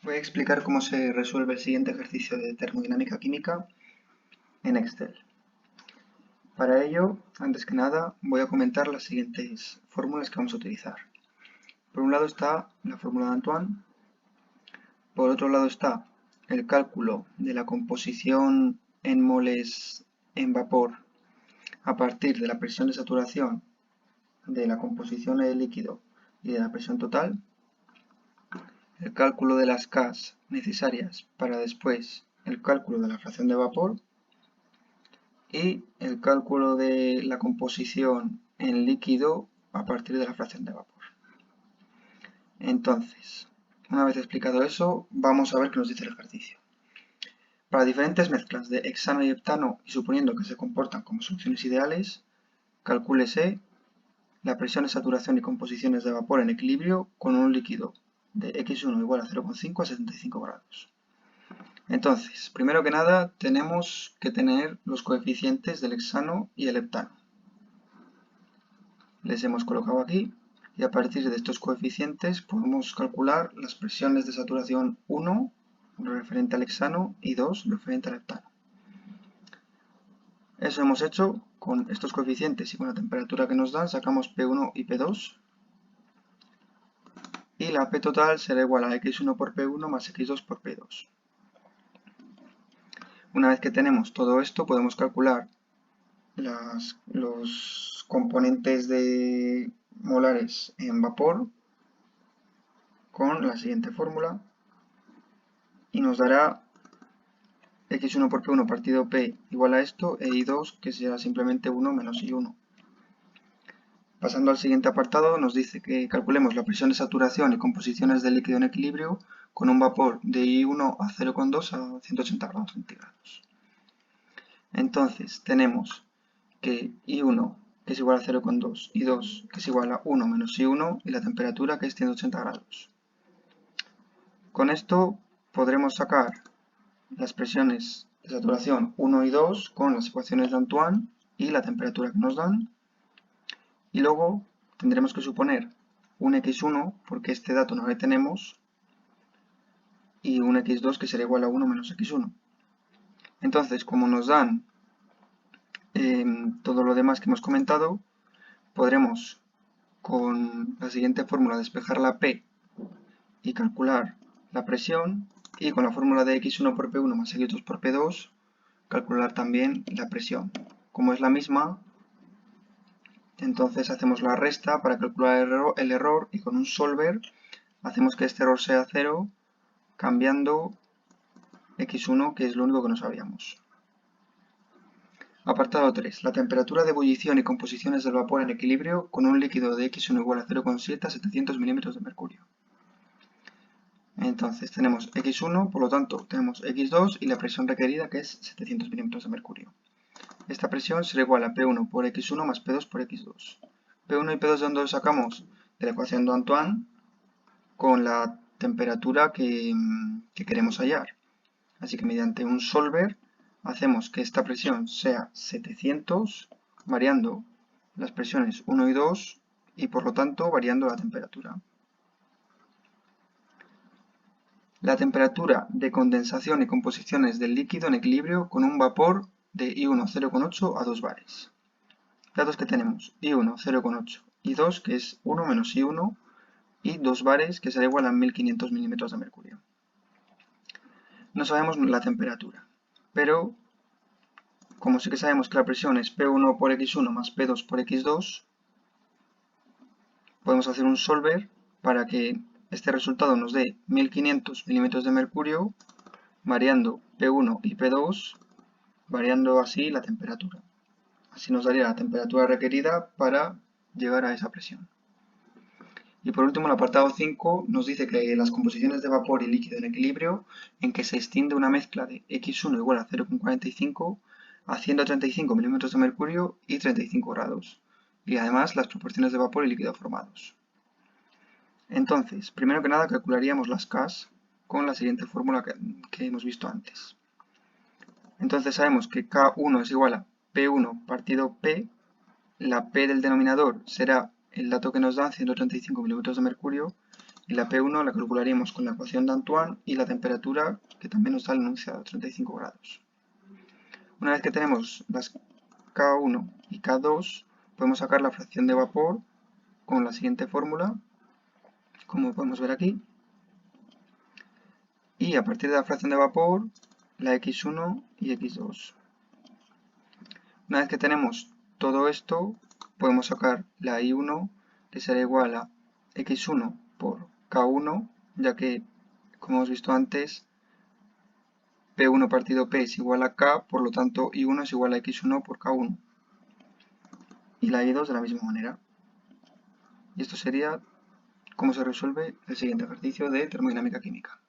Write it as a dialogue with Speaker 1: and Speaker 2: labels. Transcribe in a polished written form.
Speaker 1: Voy a explicar cómo se resuelve el siguiente ejercicio de termodinámica química en Excel. Para ello, antes que nada, voy a comentar las siguientes fórmulas que vamos a utilizar. Por un lado está la fórmula de Antoine, por otro lado está el cálculo de la composición en moles en vapor a partir de la presión de saturación, de la composición del líquido y de la presión total, el cálculo de las K necesarias para después el cálculo de la fracción de vapor y el cálculo de la composición en líquido a partir de la fracción de vapor. Entonces, una vez explicado eso, vamos a ver qué nos dice el ejercicio. Para diferentes mezclas de hexano y heptano y suponiendo que se comportan como soluciones ideales, calcúlese la presión de saturación y composiciones de vapor en equilibrio con un líquido de x1 igual a 0,5 a 75 grados. Entonces, primero que nada, tenemos que tener los coeficientes del hexano y el heptano. Les hemos colocado aquí y a partir de estos coeficientes podemos calcular las presiones de saturación 1 referente al hexano y 2 referente al heptano. Eso hemos hecho con estos coeficientes y con la temperatura que nos dan, sacamos P1 y P2 y la P total será igual a x1 por P1 más x2 por P2. Una vez que tenemos todo esto podemos calcular los componentes de molares en vapor con la siguiente fórmula y nos dará x1 por P1 partido P igual a esto e I2 que será simplemente 1 menos I1. Pasando al siguiente apartado nos dice que calculemos la presión de saturación y composiciones del líquido en equilibrio con un vapor de I1 a 0,2 a 180 grados centígrados. Entonces tenemos que I1 que es igual a 0,2, I2 que es igual a 1 menos I1 y la temperatura que es 180 grados. Con esto podremos sacar las presiones de saturación 1 y 2 con las ecuaciones de Antoine y la temperatura que nos dan. Y luego tendremos que suponer un x1 porque este dato no lo tenemos y un x2 que será igual a 1 menos x1. Entonces, como nos dan todo lo demás que hemos comentado, podremos con la siguiente fórmula despejar la P y calcular la presión y con la fórmula de x1 por P1 más x2 por P2 calcular también la presión. Como es la misma, entonces hacemos la resta para calcular el error y con un solver hacemos que este error sea 0 cambiando x1 que es lo único que no sabíamos. Apartado 3. La temperatura de ebullición y composiciones del vapor en equilibrio con un líquido de x1 igual a 0,7 a 700 milímetros de mercurio. Entonces tenemos x1, por lo tanto tenemos x2 y la presión requerida que es 700 milímetros de mercurio. Esta presión será igual a P1 por x1 más P2 por x2. P1 y P2 de dónde lo sacamos? De la ecuación de Antoine con la temperatura que queremos hallar. Así que mediante un solver hacemos que esta presión sea 700 variando las presiones 1 y 2 y por lo tanto variando la temperatura. La temperatura de condensación y composiciones del líquido en equilibrio con un vapor de I1 0,8 a 2 bares. Datos que tenemos, I1 0,8, I2 que es 1 menos I1 y 2 bares que será igual a 1500 milímetros de mercurio. No sabemos la temperatura, pero como sí que sabemos que la presión es P1 por X1 más P2 por X2, podemos hacer un solver para que este resultado nos dé 1500 milímetros de mercurio variando P1 y P2, variando así la temperatura. Así nos daría la temperatura requerida para llegar a esa presión. Y por último, el apartado 5 nos dice que las composiciones de vapor y líquido en equilibrio en que se extiende una mezcla de x1 igual a 0,45 a 135 milímetros de mercurio y 35 grados. Y además las proporciones de vapor y líquido formados. Entonces, primero que nada calcularíamos las K con la siguiente fórmula que hemos visto antes. Entonces sabemos que K1 es igual a P1 partido P, la P del denominador será el dato que nos dan 135 milímetros de mercurio Y la P1 la calcularíamos con la ecuación de Antoine y la temperatura que también nos da el enunciado, 35 grados. Una vez que tenemos las K1 y K2, podemos sacar la fracción de vapor con la siguiente fórmula, como podemos ver aquí. Y a partir de la fracción de vapor, la X1 y X2. Una vez que tenemos todo esto, podemos sacar la I1, que será igual a X1 por K1, ya que, como hemos visto antes, P1 partido P es igual a K, por lo tanto I1 es igual a X1 por K1. Y la I2 de la misma manera. Y esto sería cómo se resuelve el siguiente ejercicio de termodinámica química.